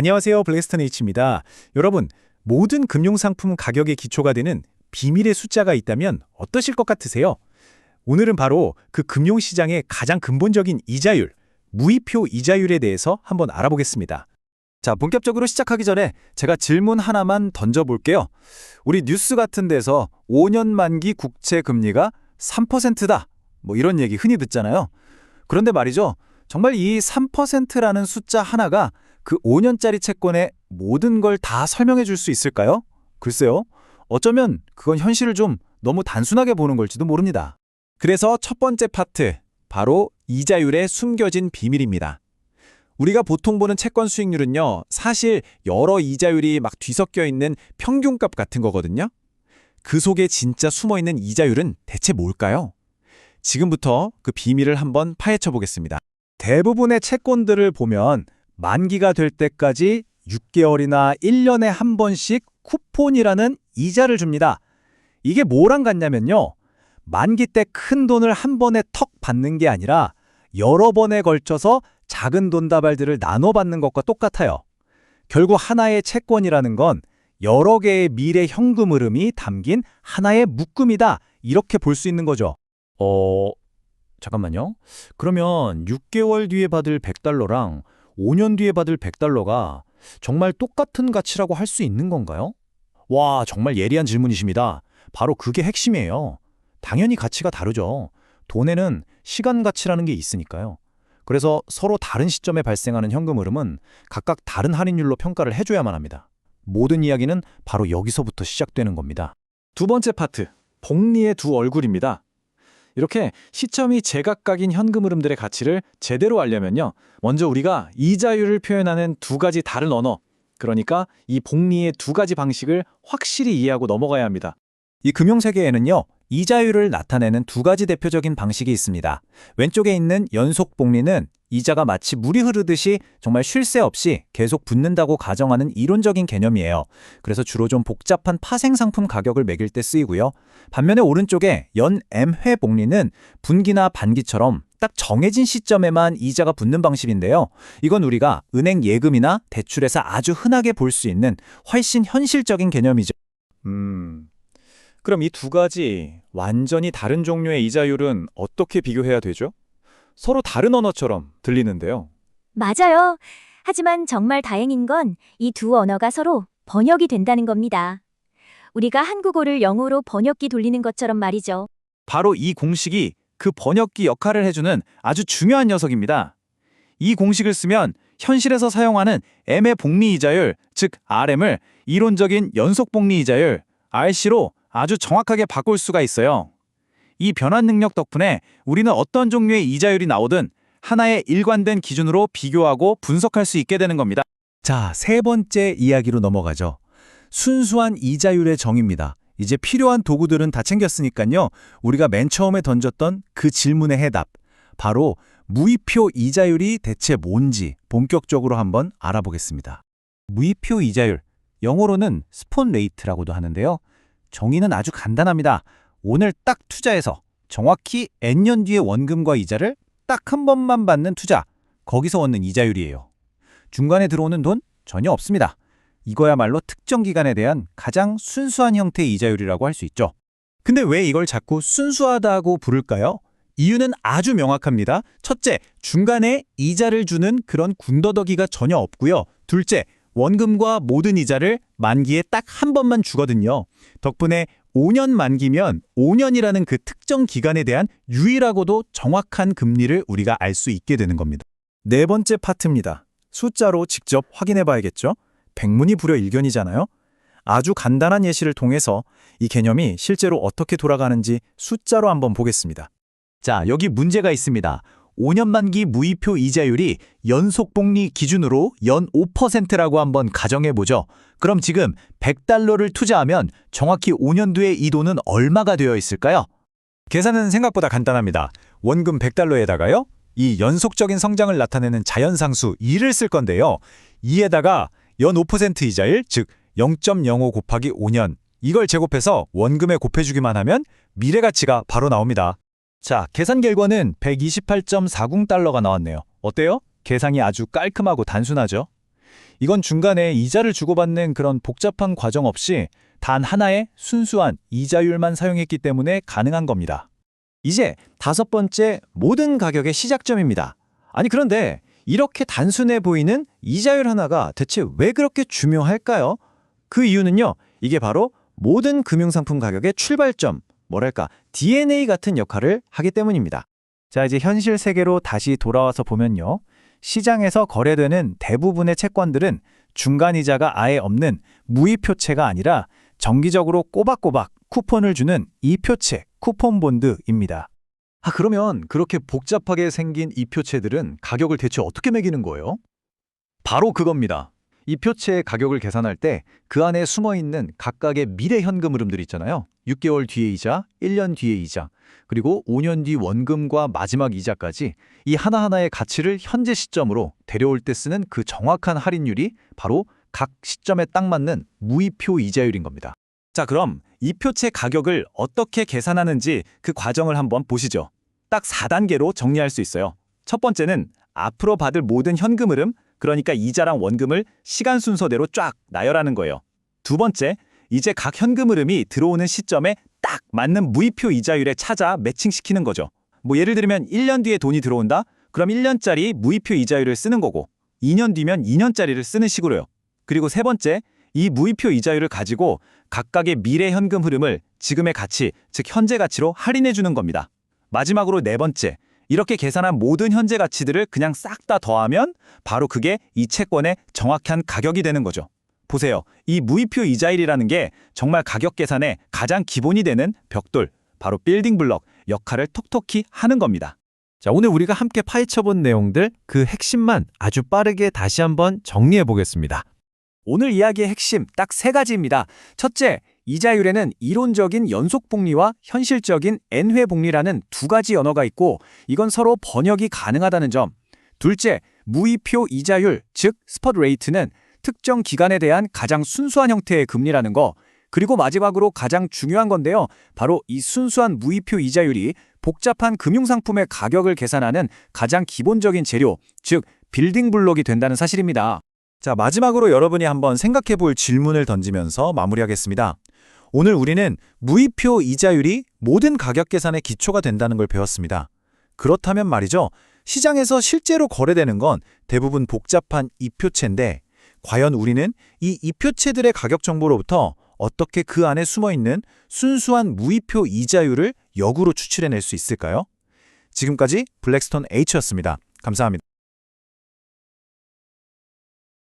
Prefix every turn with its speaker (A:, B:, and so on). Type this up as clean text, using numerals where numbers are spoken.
A: 안녕하세요. 블랙스턴 H입니다. 여러분, 모든 금융상품 가격의 기초가 되는 비밀의 숫자가 있다면 어떠실 것 같으세요? 오늘은 바로 그 금융시장의 가장 근본적인 이자율, 무이표 이자율에 대해서 한번 알아보겠습니다.
B: 자, 본격적으로 시작하기 전에 제가 질문 하나만 던져볼게요. 우리 뉴스 같은 데서 5년 만기 국채 금리가 3%다. 이런 얘기 흔히 듣잖아요. 그런데 말이죠. 정말 이 3%라는 숫자 하나가 그 5년짜리 채권의 모든 걸 다 설명해 줄 수 있을까요? 글쎄요. 어쩌면 그건 현실을 좀 너무 단순하게 보는 걸지도 모릅니다. 그래서 첫 번째 파트, 바로 이자율의 숨겨진 비밀입니다. 우리가 보통 보는 채권 수익률은요, 사실 여러 이자율이 막 뒤섞여 있는 평균값 같은 거거든요. 그 속에 진짜 숨어있는 이자율은 대체 뭘까요? 지금부터 그 비밀을 한번 파헤쳐 보겠습니다. 대부분의 채권들을 보면 만기가 될 때까지 6개월이나 1년에 한 번씩 쿠폰이라는 이자를 줍니다. 이게 뭐랑 같냐면요. 만기 때 큰 돈을 한 번에 턱 받는 게 아니라 여러 번에 걸쳐서 작은 돈다발들을 나눠 받는 것과 똑같아요. 결국 하나의 채권이라는 건 여러 개의 미래 현금 흐름이 담긴 하나의 묶음이다. 이렇게 볼 수 있는 거죠. 잠깐만요. 그러면 6개월 뒤에 받을 100달러랑 5년 뒤에 받을 100달러가 정말 똑같은 가치라고 할 수 있는 건가요? 와, 정말 예리한 질문이십니다. 바로 그게 핵심이에요. 당연히 가치가 다르죠. 돈에는 시간 가치라는 게 있으니까요. 그래서 서로 다른 시점에 발생하는 현금 흐름은 각각 다른 할인율로 평가를 해줘야만 합니다. 모든 이야기는 바로 여기서부터 시작되는 겁니다. 두 번째 파트, 복리의 두 얼굴입니다. 이렇게 시점이 제각각인 현금 흐름들의 가치를 제대로 알려면요. 먼저 우리가 이자율을 표현하는 두 가지 다른 언어, 그러니까 이 복리의 두 가지 방식을 확실히 이해하고 넘어가야 합니다. 이 금융세계에는요. 이자율을 나타내는 두 가지 대표적인 방식이 있습니다. 왼쪽에 있는 연속 복리는 이자가 마치 물이 흐르듯이 정말 쉴 새 없이 계속 붙는다고 가정하는 이론적인 개념이에요. 그래서 주로 좀 복잡한 파생상품 가격을 매길 때 쓰이고요. 반면에 오른쪽에 연M회 복리는 분기나 반기처럼 딱 정해진 시점에만 이자가 붙는 방식인데요. 이건 우리가 은행 예금이나 대출에서 아주 흔하게 볼 수 있는 훨씬 현실적인 개념이죠. 그럼 이 두 가지 완전히 다른 종류의 이자율은 어떻게 비교해야 되죠? 서로 다른 언어처럼 들리는데요.
C: 맞아요. 하지만 정말 다행인 건 이 두 언어가 서로 번역이 된다는 겁니다. 우리가 한국어를 영어로 번역기 돌리는 것처럼 말이죠.
B: 바로 이 공식이 그 번역기 역할을 해주는 아주 중요한 녀석입니다. 이 공식을 쓰면 현실에서 사용하는 M의 복리 이자율, 즉 RM을 이론적인 연속 복리 이자율, RC로 아주 정확하게 바꿀 수가 있어요. 이 변환 능력 덕분에 우리는 어떤 종류의 이자율이 나오든 하나의 일관된 기준으로 비교하고 분석할 수 있게 되는 겁니다. 자, 세 번째 이야기로 넘어가죠. 순수한 이자율의 정의입니다. 이제 필요한 도구들은 다 챙겼으니까요. 우리가 맨 처음에 던졌던 그 질문의 해답, 바로 무이표 이자율이 대체 뭔지 본격적으로 한번 알아보겠습니다. 무이표 이자율, 영어로는 스폰 레이트라고도 하는데요. 정의는 아주 간단합니다. 오늘 딱 투자해서 정확히 N년 뒤의 원금과 이자를 딱 한 번만 받는 투자, 거기서 얻는 이자율이에요. 중간에 들어오는 돈 전혀 없습니다. 이거야말로 특정 기간에 대한 가장 순수한 형태의 이자율이라고 할 수 있죠. 근데 왜 이걸 자꾸 순수하다고 부를까요? 이유는 아주 명확합니다. 첫째, 중간에 이자를 주는 그런 군더더기가 전혀 없고요. 둘째, 원금과 모든 이자를 만기에 딱 한 번만 주거든요. 덕분에 5년 만기면 5년이라는 그 특정 기간에 대한 유일하고도 정확한 금리를 우리가 알 수 있게 되는 겁니다. 네 번째 파트입니다. 숫자로 직접 확인해 봐야겠죠? 백문이 불여일견이잖아요. 아주 간단한 예시를 통해서 이 개념이 실제로 어떻게 돌아가는지 숫자로 한번 보겠습니다. 자, 여기 문제가 있습니다. 5년 만기 무이표 이자율이 연속복리 기준으로 연 5%라고 한번 가정해보죠. 그럼 지금 100달러를 투자하면 정확히 5년 뒤에 이 돈은 얼마가 되어 있을까요? 계산은 생각보다 간단합니다. 원금 100달러에다가요. 이 연속적인 성장을 나타내는 자연상수 2를 쓸 건데요. 2에다가 연 5% 이자율, 즉 0.05 곱하기 5년, 이걸 제곱해서 원금에 곱해주기만 하면 미래가치가 바로 나옵니다. 자, 계산 결과는 128.40달러가 나왔네요. 어때요? 계산이 아주 깔끔하고 단순하죠?
A: 이건 중간에 이자를 주고받는 그런 복잡한 과정 없이 단 하나의 순수한 이자율만 사용했기 때문에 가능한 겁니다.
B: 이제 다섯 번째 모든 가격의 시작점입니다. 아니 그런데 이렇게 단순해 보이는 이자율 하나가 대체 왜 그렇게 중요할까요? 그 이유는요. 이게 바로 모든 금융상품 가격의 출발점, 뭐랄까 DNA 같은 역할을 하기 때문입니다.
A: 자, 이제 현실 세계로 다시 돌아와서 보면요. 시장에서 거래되는 대부분의 채권들은 중간이자가 아예 없는 무이표채가 아니라 정기적으로 꼬박꼬박 쿠폰을 주는 이표채, 쿠폰본드입니다.
B: 그러면 그렇게 복잡하게 생긴 이 표체들은 가격을 대체 어떻게 매기는 거예요? 바로 그겁니다. 이 표체의 가격을 계산할 때 그 안에 숨어있는 각각의 미래 현금 흐름들 있잖아요. 6개월 뒤의 이자, 1년 뒤의 이자, 그리고 5년 뒤 원금과 마지막 이자까지 이 하나하나의 가치를 현재 시점으로 데려올 때 쓰는 그 정확한 할인율이 바로 각 시점에 딱 맞는 무이표 이자율인 겁니다. 자, 그럼 이 표체 가격을 어떻게 계산하는지 그 과정을 한번 보시죠. 딱 4단계로 정리할 수 있어요. 첫 번째는 앞으로 받을 모든 현금 흐름, 그러니까 이자랑 원금을 시간 순서대로 쫙 나열하는 거예요. 두 번째, 이제 각 현금 흐름이 들어오는 시점에 딱 맞는 무이표 이자율에 찾아 매칭시키는 거죠. 뭐 예를 들면 1년 뒤에 돈이 들어온다? 그럼 1년짜리 무이표 이자율을 쓰는 거고 2년 뒤면 2년짜리를 쓰는 식으로요. 그리고 세 번째, 이 무이표 이자율을 가지고 각각의 미래 현금 흐름을 지금의 가치, 즉 현재 가치로 할인해 주는 겁니다. 마지막으로 네 번째, 이렇게 계산한 모든 현재 가치들을 그냥 싹 다 더하면 바로 그게 이 채권의 정확한 가격이 되는 거죠. 보세요. 이 무이표 이자율이라는 게 정말 가격 계산의 가장 기본이 되는 벽돌, 바로 빌딩 블럭 역할을 톡톡히 하는 겁니다.
D: 자, 오늘 우리가 함께 파헤쳐본 내용들 그 핵심만 아주 빠르게 다시 한번 정리해 보겠습니다.
B: 오늘 이야기의 핵심 딱 세 가지입니다. 첫째, 이자율에는 이론적인 연속복리와 현실적인 N회복리라는 두 가지 언어가 있고 이건 서로 번역이 가능하다는 점. 둘째, 무이표 이자율, 즉 스폿 레이트는 특정 기간에 대한 가장 순수한 형태의 금리라는 거. 그리고 마지막으로 가장 중요한 건데요. 바로 이 순수한 무이표 이자율이 복잡한 금융상품의 가격을 계산하는 가장 기본적인 재료, 즉 빌딩 블록이 된다는 사실입니다.
A: 자, 마지막으로 여러분이 한번 생각해 볼 질문을 던지면서 마무리하겠습니다. 오늘 우리는 무이표 이자율이 모든 가격 계산의 기초가 된다는 걸 배웠습니다. 그렇다면 말이죠. 시장에서 실제로 거래되는 건 대부분 복잡한 이표채인데 과연 우리는 이 이표채들의 가격 정보로부터 어떻게 그 안에 숨어있는 순수한 무이표 이자율을 역으로 추출해낼 수 있을까요? 지금까지 블랙스톤 H였습니다. 감사합니다.